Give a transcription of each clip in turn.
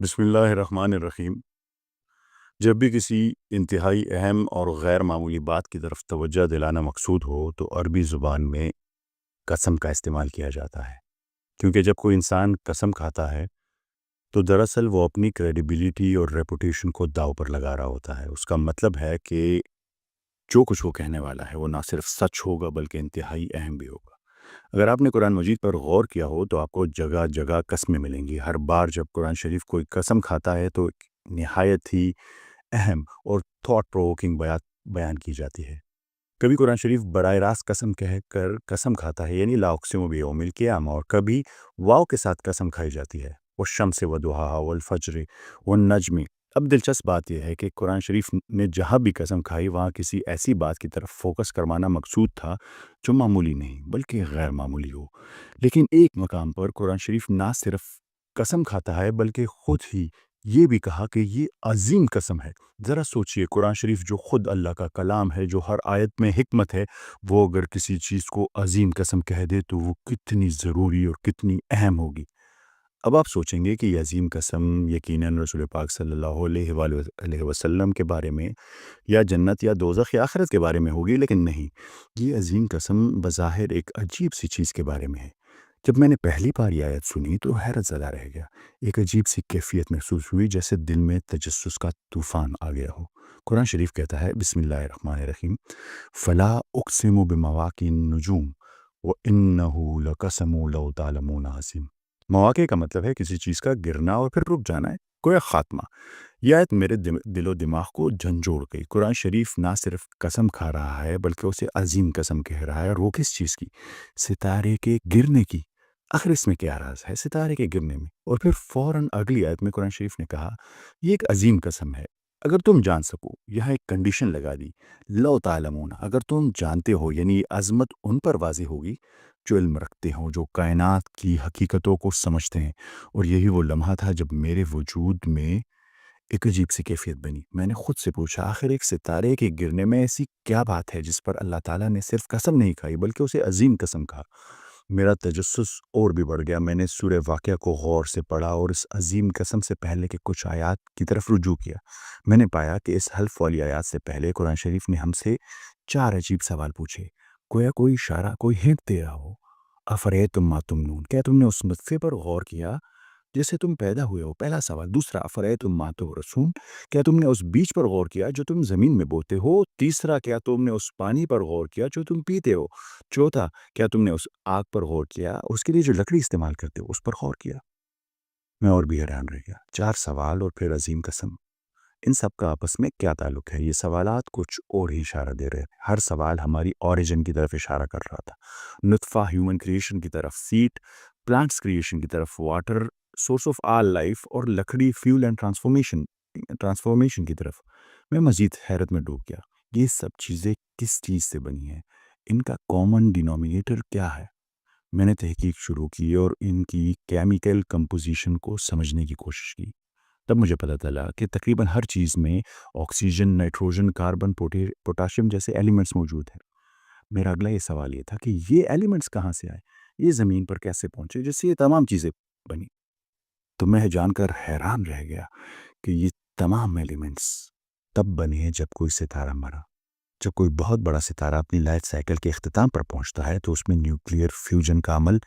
بسم اللہ الرحمن الرحیم۔ جب بھی کسی انتہائی اہم اور غیر معمولی بات کی طرف توجہ دلانا مقصود ہو تو عربی زبان میں قسم کا استعمال کیا جاتا ہے، کیونکہ جب کوئی انسان قسم کھاتا ہے تو دراصل وہ اپنی کریڈیبلٹی اور ریپوٹیشن کو داؤ پر لگا رہا ہوتا ہے۔ اس کا مطلب ہے کہ جو کچھ وہ کہنے والا ہے وہ نہ صرف سچ ہوگا بلکہ انتہائی اہم بھی ہوگا۔ اگر آپ نے قرآن مجید پر غور کیا ہو تو آپ کو جگہ جگہ قسمیں ملیں گی۔ ہر بار جب قرآن شریف کوئی قسم کھاتا ہے تو ایک نہایت ہی اہم اور تھاٹ پرووکنگ بیان کی جاتی ہے۔ کبھی قرآن شریف براہ راست قسم کہہ کر قسم کھاتا ہے، یعنی لا اقسم بیوم القیامہ، اور کبھی واو کے ساتھ قسم کھائی جاتی ہے، والشمس وضحاہا والفجر والنجم۔ اب دلچسپ بات یہ ہے کہ قرآن شریف نے جہاں بھی قسم کھائی وہاں کسی ایسی بات کی طرف فوکس کروانا مقصود تھا جو معمولی نہیں بلکہ غیر معمولی ہو۔ لیکن ایک مقام پر قرآن شریف نہ صرف قسم کھاتا ہے بلکہ خود ہی یہ بھی کہا کہ یہ عظیم قسم ہے۔ ذرا سوچئے، قرآن شریف جو خود اللہ کا کلام ہے، جو ہر آیت میں حکمت ہے، وہ اگر کسی چیز کو عظیم قسم کہہ دے تو وہ کتنی ضروری اور کتنی اہم ہوگی۔ اب آپ سوچیں گے کہ یہ عظیم قسم یقیناً رسول پاک صلی اللہ علیہ وآلہ علیہ وسلم کے بارے میں یا جنت یا دوزخ یا آخرت کے بارے میں ہوگی، لیکن نہیں، یہ عظیم قسم بظاہر ایک عجیب سی چیز کے بارے میں ہے۔ جب میں نے پہلی بار یہ آیت سنی تو حیرت زدہ رہ گیا۔ ایک عجیب سی کیفیت محسوس ہوئی، جیسے دل میں تجسس کا طوفان آ گیا ہو۔ قرآن شریف کہتا ہے، بسم اللہ الرحمن الرحیم، فلا اقسم بمواقع النجوم وانہ لقسم لو تعلمون عظیم۔ مواقع کا مطلب ہے کسی چیز کا گرنا اور پھر رک جانا ہے، کوئی خاتمہ۔ یہ آیت میرے دل و دماغ کو جھنجھوڑ گئی۔ قرآن شریف نہ صرف قسم کھا رہا ہے بلکہ اسے عظیم قسم کہہ رہا ہے، اور وہ کس چیز کی؟ ستارے کے گرنے کی۔ آخر اس میں کیا راز ہے ستارے کے گرنے میں؟ اور پھر فوراً اگلی آیت میں قرآن شریف نے کہا، یہ ایک عظیم قسم ہے اگر تم جان سکو۔ یہاں ایک کنڈیشن لگا دی، لو تعلمون، اگر تم جانتے ہو، یعنی عظمت ان پر واضح ہوگی جو علم رکھتے ہوں، جو کائنات کی حقیقتوں کو سمجھتے ہیں۔ اور یہی وہ لمحہ تھا جب میرے وجود میں ایک عجیب سی کیفیت بنی۔ میں نے خود سے پوچھا، آخر ایک ستارے کے گرنے میں ایسی کیا بات ہے جس پر اللہ تعالیٰ نے صرف قسم نہیں کھائی بلکہ اسے عظیم قسم کہا؟ میرا تجسس اور بھی بڑھ گیا۔ میں نے سورہ واقعہ کو غور سے پڑھا اور اس عظیم قسم سے پہلے کے کچھ آیات کی طرف رجوع کیا۔ میں نے پایا کہ اس حلف والی آیات سے پہلے قرآن شریف نے ہم سے 4 عجیب سوال پوچھے، گویا کوئی اشارہ، کوئی ہنٹ دے رہا ہو۔ افریتم ما تمنون، کیا تم نے اس نطفے پر غور کیا جس سے تم پیدا ہوئے ہو؟ پہلا سوال۔ دوسرا، افریتم ما تورثون، کیا تم نے اس بیج پر غور کیا جو تم زمین میں بوتے ہو؟ تیسرا، کیا تم نے اس پانی پر غور کیا جو تم پیتے ہو؟ چوتھا، کیا تم نے اس آگ پر غور کیا، اس کے لیے جو لکڑی استعمال کرتے ہو اس پر غور کیا؟ میں اور بھی حیران رہ گیا۔ 4 سوال اور پھر عظیم قسم، ان سب کا آپس میں کیا تعلق ہے؟ یہ سوالات کچھ اور ہی اشارہ دے رہے تھے۔ ہر سوال ہماری اوریجن کی طرف اشارہ کر رہا تھا، نطفہ ہیومن کریشن کی طرف، سیٹ پلانٹس کریشن کی طرف، water source of all life, اور لکڑی فیول اینڈ ٹرانسفارمیشن کی طرف۔ میں مزید حیرت میں ڈوب گیا۔ یہ سب چیزیں کس چیز سے بنی ہیں؟ ان کا کامن ڈینومینیٹر کیا ہے؟ میں نے تحقیق شروع کی اور ان کی کیمیکل کمپوزیشن کو سمجھنے کی کوشش کی۔ تب مجھے پتہ چلا کہ تقریباً ہر چیز میں آکسیجن، نائٹروجن، کاربن، پوٹاشیم جیسے ایلیمنٹس موجود ہیں۔ میرا اگلا یہ سوال یہ تھا کہ یہ ایلیمنٹس کہاں سے آئے؟ یہ زمین پر کیسے پہنچے جس سے یہ تمام چیزیں بنی؟ تو میں جان کر حیران رہ گیا کہ یہ تمام ایلیمنٹس تب بنے ہیں جب کوئی ستارہ مرا۔ جب کوئی بہت بڑا ستارہ اپنی لائف سائیکل کے اختتام پر پہنچتا ہے تو اس میں نیوکلیئر فیوژن کا عمل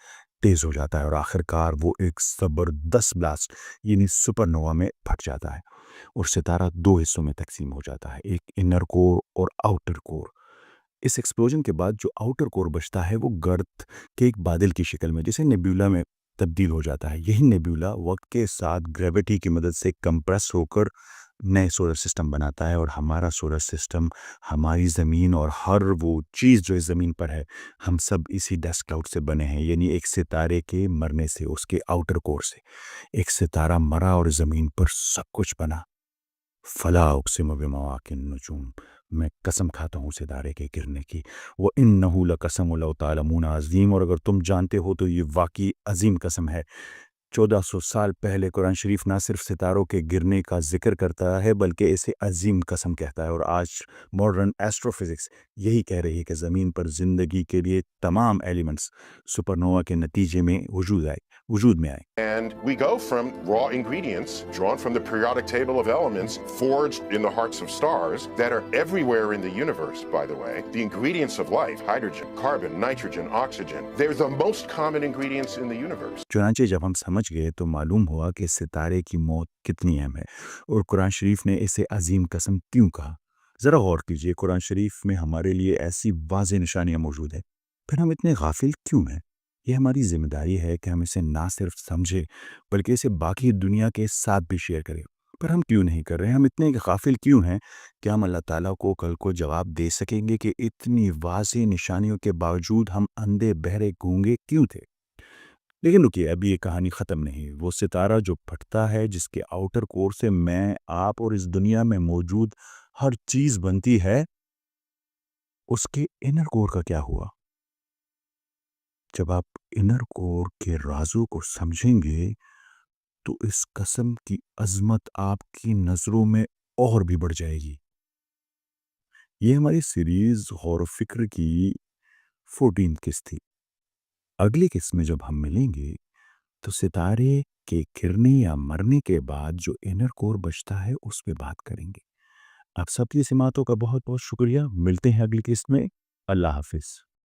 تیز ہو جاتا ہے اور آخر کار وہ ایک زبردست بلاسٹ یعنی سپر نووا میں پھٹ جاتا ہے، اور ستارہ 2 حصوں میں تقسیم ہو جاتا ہے، ایک انر کور اور آؤٹر کور۔ اس ایکسپلوژن کے بعد جو آؤٹر کور بچتا ہے وہ گرد کے ایک بادل کی شکل میں جسے نیبیولا میں تبدیل ہو جاتا ہے۔ یہی نیبیولا وقت کے ساتھ گریوٹی کی مدد سے کمپریس ہو کر نئے سولر سسٹم بناتا ہے، اور ہمارا سولر سسٹم، ہماری زمین اور ہر وہ چیز جو اس زمین پر ہے، ہم سب اسی ڈسٹ کلاؤڈ سے بنے ہیں، یعنی ایک ستارے کے مرنے سے، اس کے آؤٹر کور سے۔ ایک ستارہ مرا اور زمین پر سب کچھ بنا۔ فلا اقسم بمواقع النجوم، میں قسم کھاتا ہوں ستارے کے گرنے کی، وَإِنَّهُ لَقَسَمٌ لَوْ تَعْلَمُونَ عظیم، اور اگر تم جانتے ہو تو یہ واقعی عظیم قسم ہے۔ 1400 سال پہلے قرآن شریف نہ صرف ستاروں کے گرنے کا ذکر کرتا ہے بلکہ اسے عظیم قسم کہتا ہے، اور آج ماڈرن ایسٹرو فزکس یہی کہہ رہی ہے کہ زمین پر زندگی کے لیے تمام ایلیمنٹس سپر نووا کے نتیجے میں وجود آئے۔ وجود میں آئیں۔ And we go from raw ingredients drawn from the periodic table of elements forged in the hearts of stars that are everywhere in the universe, by the way. The ingredients of life, hydrogen, carbon, nitrogen, oxygen, they're the most common ingredients in the universe. چنانچہ جب ہم سمجھ گئے تو معلوم ہوا کہ ستارے کی موت کتنی اہم ہے اور قرآن شریف نے اسے عظیم قسم کیوں کہا۔ ذرا غور کیجئے، قرآن شریف میں ہمارے لیے ایسی واضح نشانیاں موجود ہیں، پھر ہم اتنے غافل کیوں ہیں؟ یہ ہماری ذمہ داری ہے کہ ہم اسے نہ صرف سمجھے بلکہ اسے باقی دنیا کے ساتھ بھی شیئر کریں۔ پر ہم کیوں نہیں کر رہے؟ ہم اتنے غافل کیوں ہیں کہ ہم اللہ تعالیٰ کو کل کو جواب دے سکیں گے کہ اتنی واضح نشانیوں کے باوجود ہم اندھے بہرے گونگے کیوں تھے؟ لیکن رکیے، ابھی یہ کہانی ختم نہیں۔ وہ ستارہ جو پھٹتا ہے، جس کے آؤٹر کور سے میں، آپ اور اس دنیا میں موجود ہر چیز بنتی ہے، اس کے انر کور کا کیا ہوا؟ جب آپ انر کور کے رازوں کو سمجھیں گے تو اس قسم کی عظمت آپ کی نظروں میں اور بھی بڑھ جائے گی۔ یہ ہماری سیریز غور و فکر کی 14 قسط تھی۔ اگلی قسط میں جب ہم ملیں گے تو ستارے کے گرنے یا مرنے کے بعد جو انر کور بچتا ہے اس پہ بات کریں گے۔ آپ سب کی سماعتوں کا بہت بہت شکریہ۔ ملتے ہیں اگلی قسط میں۔ اللہ حافظ۔